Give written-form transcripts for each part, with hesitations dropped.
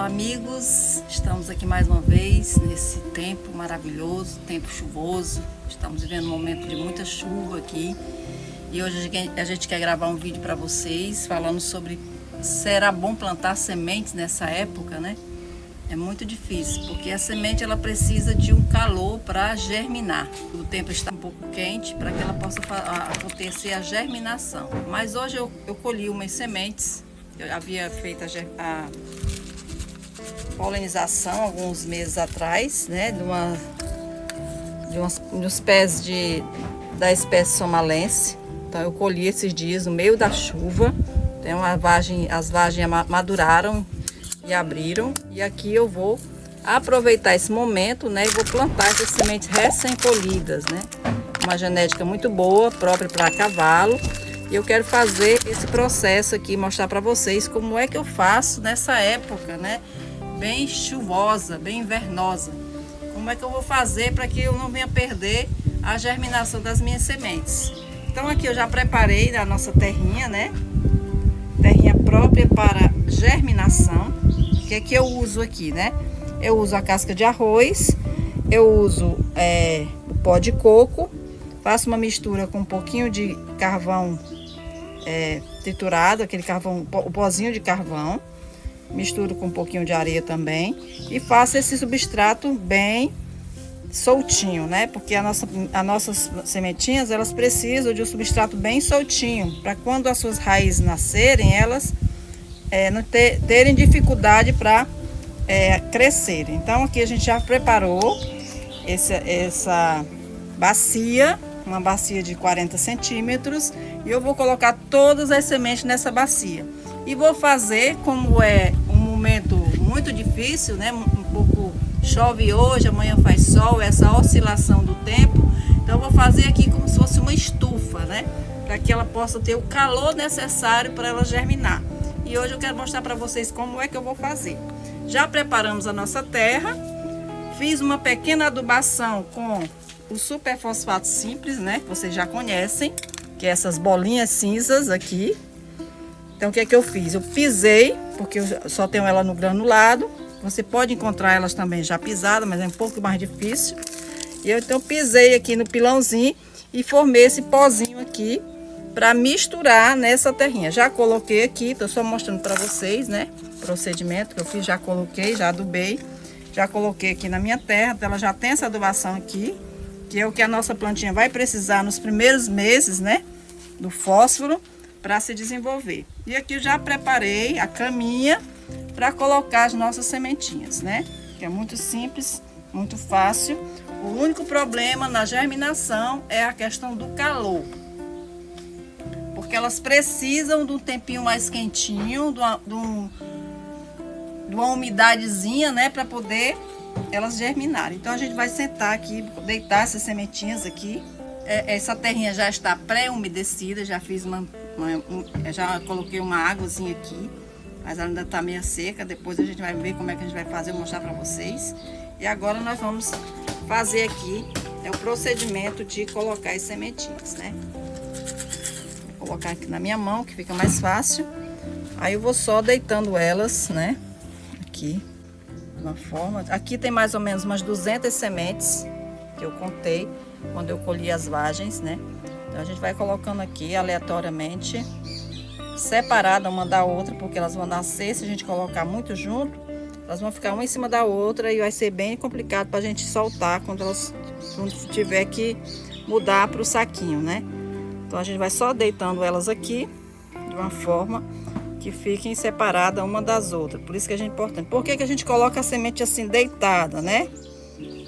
amigos, estamos aqui mais uma vez nesse tempo maravilhoso, tempo chuvoso. Estamos vivendo um momento de muita chuva aqui e hoje a gente quer gravar um vídeo para vocês falando sobre será bom plantar sementes nessa época, né? É muito difícil, porque a semente ela precisa de um calor para germinar. O tempo está um pouco quente para que ela possa acontecer a germinação. Mas hoje eu colhi umas sementes. Eu havia feito a polinização alguns meses atrás, né? De uns pés da espécie somalense. Então eu colhi esses dias no meio da chuva. Então as vagens maduraram e abriram. E aqui eu vou aproveitar esse momento, né? E vou plantar essas sementes recém-colhidas, né? Uma genética muito boa, própria para cavalo. E eu quero fazer esse processo aqui, mostrar para vocês como é que eu faço nessa época, né? Bem chuvosa, bem invernosa. Como é que eu vou fazer para que eu não venha perder a germinação das minhas sementes. Então aqui eu já preparei a nossa terrinha, né? Terrinha própria para germinação. O que é que eu uso aqui, né? Eu uso a casca de arroz, eu uso o pó de coco, faço uma mistura com um pouquinho de carvão triturado, aquele carvão, o pozinho de carvão, misturo com um pouquinho de areia também e faço esse substrato bem soltinho, né? Porque as nossas sementinhas, elas precisam de um substrato bem soltinho, para quando as suas raízes nascerem, elas não terem dificuldade para crescerem. Então aqui a gente já preparou essa bacia, uma bacia de 40 centímetros, e eu vou colocar todas as sementes nessa bacia. E vou fazer, como é um momento muito difícil, né? Um pouco chove hoje, amanhã faz sol, essa oscilação do tempo. Então eu vou fazer aqui como se fosse uma estufa, né? Para que ela possa ter o calor necessário para ela germinar. E hoje eu quero mostrar para vocês como é que eu vou fazer. Já preparamos a nossa terra, fiz uma pequena adubação com o super fosfato simples, né? Que vocês já conhecem, que é essas bolinhas cinzas aqui. Então o que é que eu fiz? Eu pisei, porque eu só tenho ela no granulado. Você pode encontrar elas também já pisadas, mas é um pouco mais difícil. E eu então pisei aqui no pilãozinho e formei esse pozinho aqui para misturar nessa terrinha. Já coloquei aqui, tô só mostrando para vocês, né? O procedimento que eu fiz, já coloquei, já adubei. Já coloquei aqui na minha terra, então ela já tem essa adubação aqui, que é o que a nossa plantinha vai precisar nos primeiros meses, né? Do fósforo para se desenvolver. E aqui eu já preparei a caminha para colocar as nossas sementinhas, né? Que é muito simples, muito fácil. O único problema na germinação é a questão do calor. Porque elas precisam de um tempinho mais quentinho, de uma umidadezinha, né? Para poder elas germinarem. Então a gente vai sentar aqui, deitar essas sementinhas aqui. Essa terrinha já está pré-umedecida, já fiz já coloquei uma águazinha aqui, mas ela ainda está meio seca. Depois a gente vai ver como é que a gente vai fazer, vou mostrar para vocês. E agora nós vamos fazer aqui o procedimento de colocar as sementinhas, né? Vou colocar aqui na minha mão, que fica mais fácil. Aí eu vou só deitando elas, né? Aqui, de uma forma. Aqui tem mais ou menos umas 200 sementes que eu contei quando eu colhi as vagens, né? Então a gente vai colocando aqui aleatoriamente, separada uma da outra, porque elas vão nascer. Se a gente colocar muito junto, elas vão ficar uma em cima da outra e vai ser bem complicado para a gente soltar quando tiver que mudar para o saquinho, né? Então a gente vai só deitando elas aqui de uma forma que fiquem separadas uma das outras. Por isso que é importante. Por que a gente coloca a semente assim deitada, né?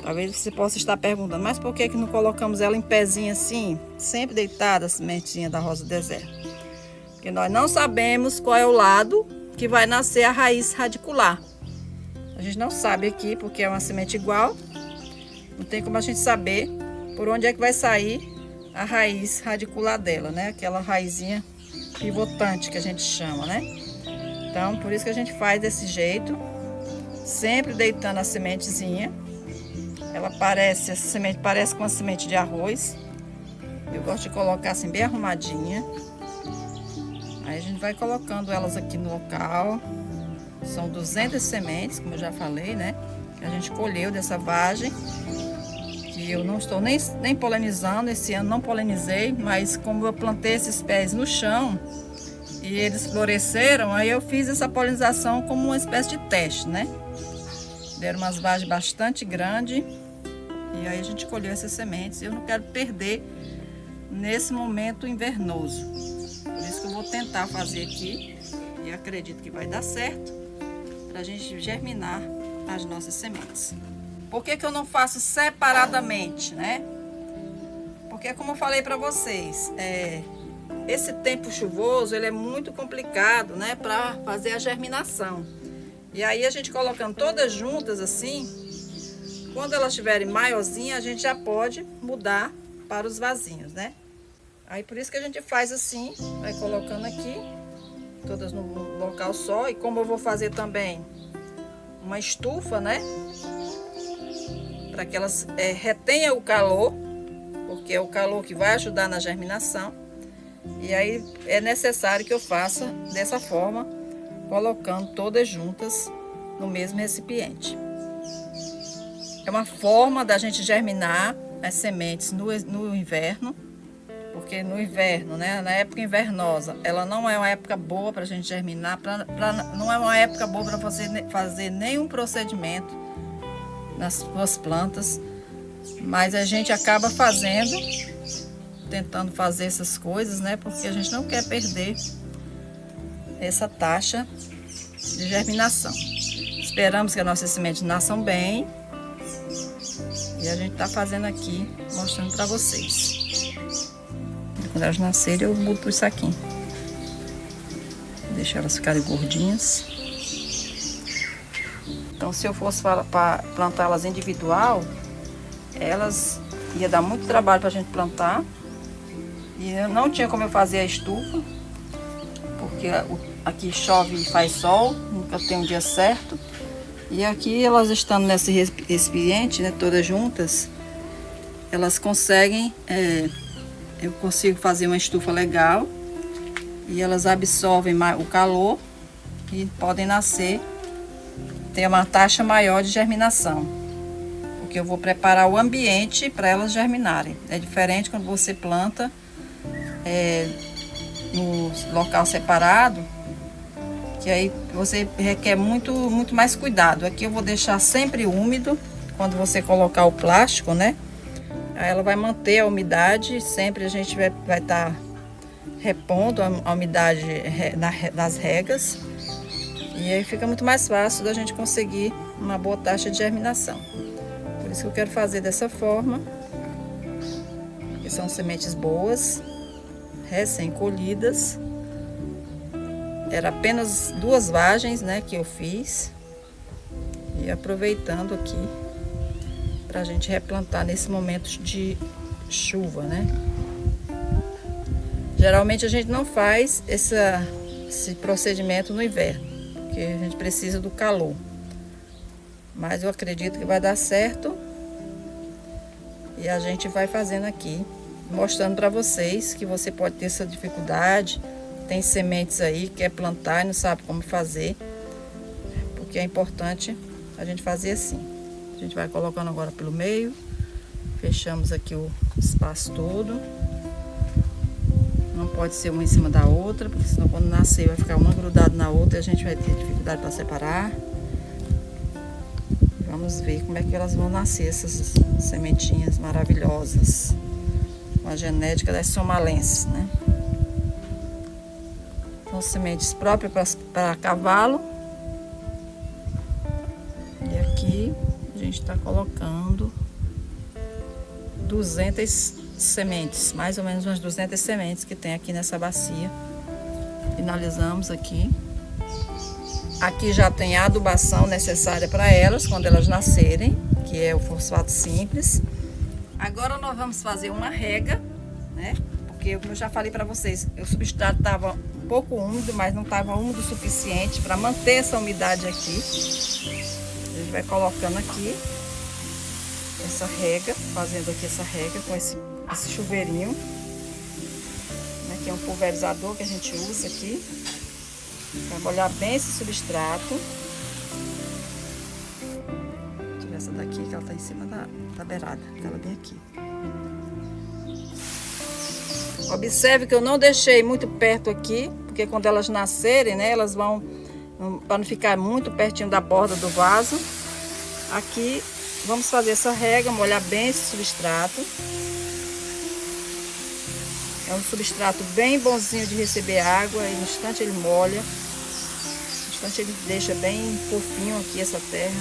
Talvez você possa estar perguntando, mas por que não colocamos ela em pezinho assim, sempre deitada, a sementinha da rosa do deserto? Porque nós não sabemos qual é o lado que vai nascer a raiz radicular. A gente não sabe aqui, porque é uma semente igual, não tem como a gente saber por onde é que vai sair a raiz radicular dela, né? Aquela raizinha pivotante que a gente chama, né? Então, por isso que a gente faz desse jeito, sempre deitando a sementezinha. Essa semente parece com uma semente de arroz. Eu gosto de colocar assim bem arrumadinha. Aí a gente vai colocando elas aqui no local. São 200 sementes, como eu já falei, né? Que a gente colheu dessa vagem. Que eu não estou nem polinizando, esse ano não polinizei, mas como eu plantei esses pés no chão e eles floresceram, aí eu fiz essa polinização como uma espécie de teste, né? Deram umas vagens bastante grandes e aí a gente colheu essas sementes. Eu não quero perder nesse momento invernoso. Por isso que eu vou tentar fazer aqui e acredito que vai dar certo para a gente germinar as nossas sementes. Por que eu não faço separadamente, né? Porque como eu falei para vocês, esse tempo chuvoso ele é muito complicado, né, para fazer a germinação. E aí a gente colocando todas juntas assim, quando elas estiverem maiorzinhas, a gente já pode mudar para os vasinhos, né? Aí por isso que a gente faz assim, vai colocando aqui, todas no local só. E como eu vou fazer também uma estufa, né? Para que elas retenham o calor, porque é o calor que vai ajudar na germinação. E aí é necessário que eu faça dessa forma, colocando todas juntas no mesmo recipiente. É uma forma da gente germinar as sementes no inverno, porque no inverno, né, na época invernosa, ela não é uma época boa para a gente germinar, não é uma época boa para você fazer nenhum procedimento nas suas plantas, mas a gente acaba fazendo, tentando fazer essas coisas, né, porque a gente não quer perder essa taxa de germinação. Esperamos que as nossas sementes nasçam bem e a gente está fazendo aqui, mostrando para vocês. Quando elas nascerem eu mudo para o saquinho, deixar elas ficarem gordinhas. Então se eu fosse plantá-las individual, elas ia dar muito trabalho para a gente plantar e não tinha como eu fazer a estufa, porque aqui chove e faz sol, nunca tem um dia certo. E aqui elas estando nesse recipiente, né, todas juntas, elas conseguem, eu consigo fazer uma estufa legal e elas absorvem o calor e podem nascer, ter uma taxa maior de germinação, porque eu vou preparar o ambiente para elas germinarem. É diferente quando você planta no local separado, que aí você requer muito mais cuidado. Aqui eu vou deixar sempre úmido quando você colocar o plástico, né? Aí ela vai manter a umidade, sempre a gente vai estar repondo a umidade nas regas. E aí fica muito mais fácil da gente conseguir uma boa taxa de germinação. Por isso que eu quero fazer dessa forma, que são sementes boas, recém-colhidas. Era apenas 2 vagens, né, que eu fiz. E aproveitando aqui para a gente replantar nesse momento de chuva, né? Geralmente a gente não faz esse procedimento no inverno, porque a gente precisa do calor. Mas eu acredito que vai dar certo. E a gente vai fazendo aqui, mostrando para vocês que você pode ter essa dificuldade. Tem sementes aí que quer plantar e não sabe como fazer, porque é importante a gente fazer assim. A gente vai colocando agora pelo meio, fechamos aqui o espaço todo. Não pode ser uma em cima da outra, porque senão quando nascer vai ficar uma grudada na outra e a gente vai ter dificuldade para separar. Vamos ver como é que elas vão nascer, essas sementinhas maravilhosas, com a genética das somalenses, né? São sementes próprias para cavalo. E aqui a gente está colocando 200 sementes, mais ou menos umas 200 sementes que tem aqui nessa bacia. Finalizamos aqui. Aqui já tem a adubação necessária para elas quando elas nascerem, que é o fosfato simples. Agora nós vamos fazer uma rega, né? Porque como eu já falei para vocês, o substrato estava um pouco úmido, mas não estava úmido o suficiente para manter essa umidade aqui. A gente vai colocando aqui essa rega, fazendo aqui essa rega com esse chuveirinho, né, que é um pulverizador que a gente usa aqui. Vai molhar bem esse substrato. Vou tirar essa daqui que ela tá em cima da beirada, ela bem aqui. Observe que eu não deixei muito perto aqui, porque quando elas nascerem, né, elas vão, para não ficar muito pertinho da borda do vaso. Aqui vamos fazer essa rega, molhar bem esse substrato. É um substrato bem bonzinho de receber água, e no instante ele molha. No instante ele deixa bem fofinho aqui essa terra.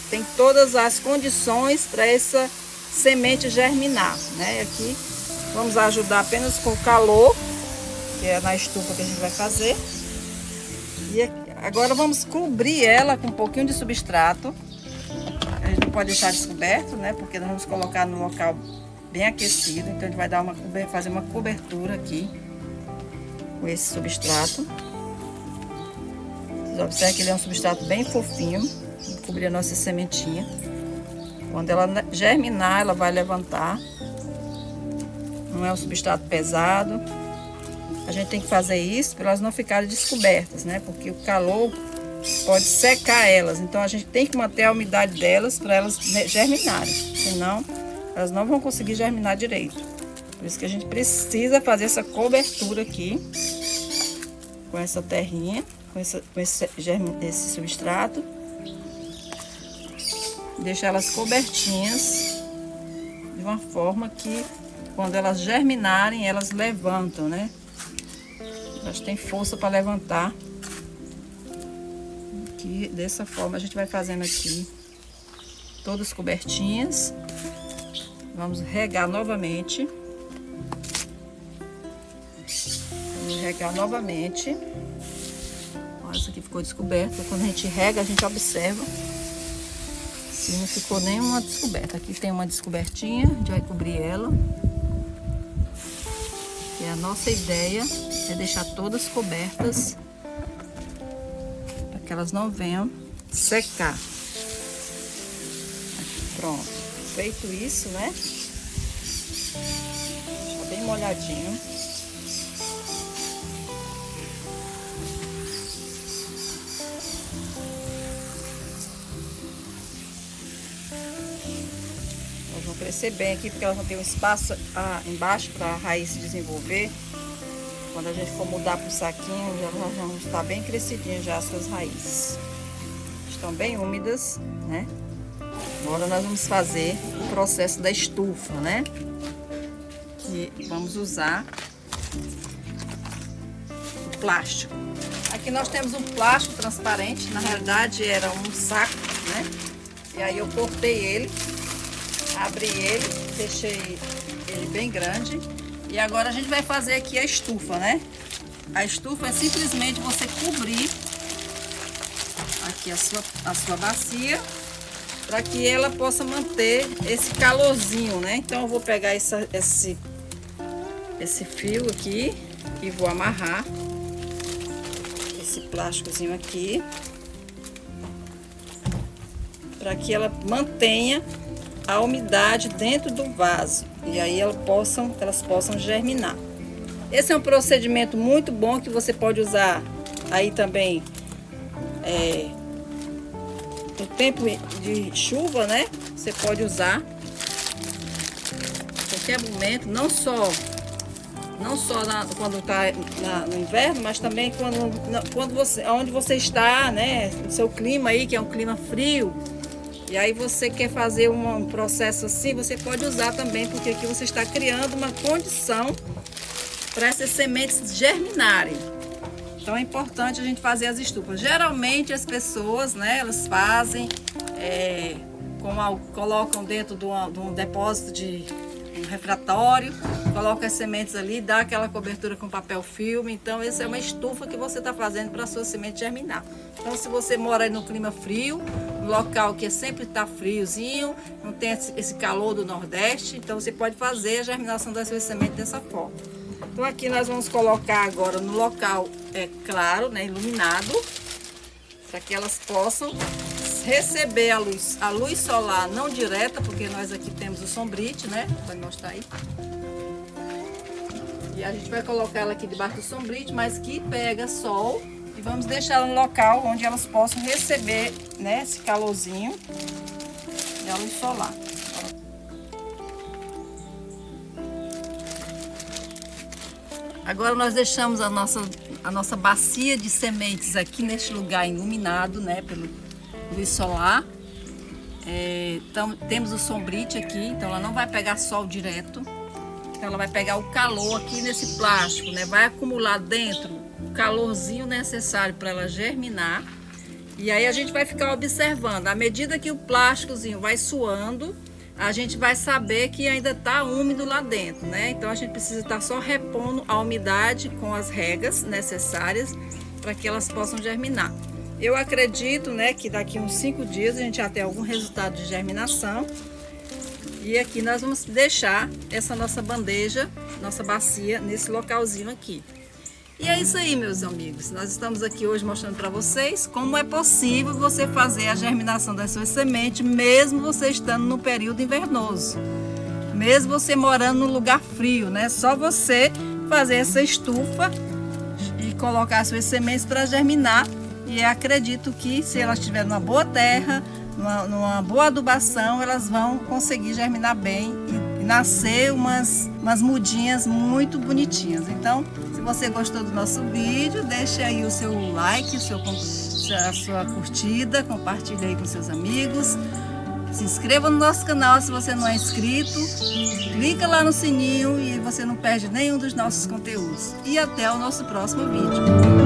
Tem todas as condições para essa semente germinar, né? Aqui vamos ajudar apenas com o calor, que é na estufa que a gente vai fazer. E agora vamos cobrir ela com um pouquinho de substrato. A gente não pode deixar descoberto, né? Porque nós vamos colocar no local bem aquecido. Então a gente vai dar fazer uma cobertura aqui com esse substrato. Vocês observam que ele é um substrato bem fofinho. Vamos cobrir a nossa sementinha. Quando ela germinar, ela vai levantar. Não é um substrato pesado. A gente tem que fazer isso para elas não ficarem descobertas, né? Porque o calor pode secar elas. Então a gente tem que manter a umidade delas para elas germinarem. Senão elas não vão conseguir germinar direito. Por isso que a gente precisa fazer essa cobertura aqui com essa terrinha, com esse substrato. Deixar elas cobertinhas de uma forma que quando elas germinarem, elas levantam, né? Elas têm força para levantar. Aqui, dessa forma a gente vai fazendo aqui todas cobertinhas. Vamos regar novamente. Vamos regar novamente. Olha, isso aqui ficou descoberto. Quando a gente rega, a gente observa se não ficou nenhuma descoberta. Aqui tem uma descobertinha, a gente vai cobrir ela. E a nossa ideia é deixar todas cobertas para que elas não venham secar. Aqui, pronto. Feito isso, né? Deixa bem molhadinho. Elas vão crescer bem aqui, porque elas vão ter um espaço embaixo para a raiz se desenvolver. Quando a gente for mudar para o saquinho, já vão estar bem crescidinhas já as suas raízes. Estão bem úmidas, né? Agora nós vamos fazer o processo da estufa, né? Que vamos usar o plástico. Aqui nós temos um plástico transparente, na realidade era um saco, né? E aí eu cortei ele, abri ele, deixei ele bem grande. E agora a gente vai fazer aqui a estufa, né? A estufa é simplesmente você cobrir aqui a sua bacia, para que ela possa manter esse calorzinho, né? Então eu vou pegar esse fio aqui e vou amarrar esse plásticozinho aqui, para que ela mantenha a umidade dentro do vaso e aí elas possam germinar. Esse é um procedimento muito bom que você pode usar aí também no tempo de chuva, né? Você pode usar a qualquer momento, não só quando está no inverno, mas também onde você está, né? No seu clima aí, que é um clima frio. E aí você quer fazer um processo assim, você pode usar também, porque aqui você está criando uma condição para essas sementes germinarem. Então é importante a gente fazer as estufas. Geralmente as pessoas, né, elas fazem, colocam dentro de um depósito de um refratário, colocam as sementes ali, dá aquela cobertura com papel filme. Então essa é uma estufa que você está fazendo para a sua semente germinar. Então se você mora aí no clima frio, um local que sempre está friozinho, não tem esse calor do Nordeste, então você pode fazer a germinação das suas sementes dessa forma. Então aqui nós vamos colocar agora no local claro, né, iluminado, para que elas possam receber a luz solar não direta, porque nós aqui temos o sombrite, né? Vai mostrar aí. E a gente vai colocar ela aqui debaixo do sombrite, mas que pega sol E vamos deixar no local onde elas possam receber, né, esse calorzinho da luz solar. Agora nós deixamos a nossa bacia de sementes aqui neste lugar iluminado, né, pelo luz solar. Então temos o sombrite aqui, então ela não vai pegar sol direto. Então ela vai pegar o calor aqui nesse plástico, né? Vai acumular dentro o calorzinho necessário para ela germinar. E aí a gente vai ficar observando. À medida que o plásticozinho vai suando, a gente vai saber que ainda está úmido lá dentro, né? Então a gente precisa estar só repondo a umidade com as regas necessárias para que elas possam germinar. Eu acredito, né, que daqui uns 5 dias a gente já tem algum resultado de germinação. E aqui nós vamos deixar essa nossa bandeja, nossa bacia, nesse localzinho aqui. E é isso aí, meus amigos. Nós estamos aqui hoje mostrando para vocês como é possível você fazer a germinação das suas sementes, mesmo você estando no período invernoso. Mesmo você morando num lugar frio, né? Só você fazer essa estufa e colocar as suas sementes para germinar. E eu acredito que se elas estiverem numa boa terra, numa boa adubação, elas vão conseguir germinar bem e nascer umas mudinhas muito bonitinhas. Então, se você gostou do nosso vídeo, deixe aí o seu like, a sua curtida, compartilhe aí com seus amigos. Se inscreva no nosso canal se você não é inscrito, clica lá no sininho e você não perde nenhum dos nossos conteúdos. E até o nosso próximo vídeo.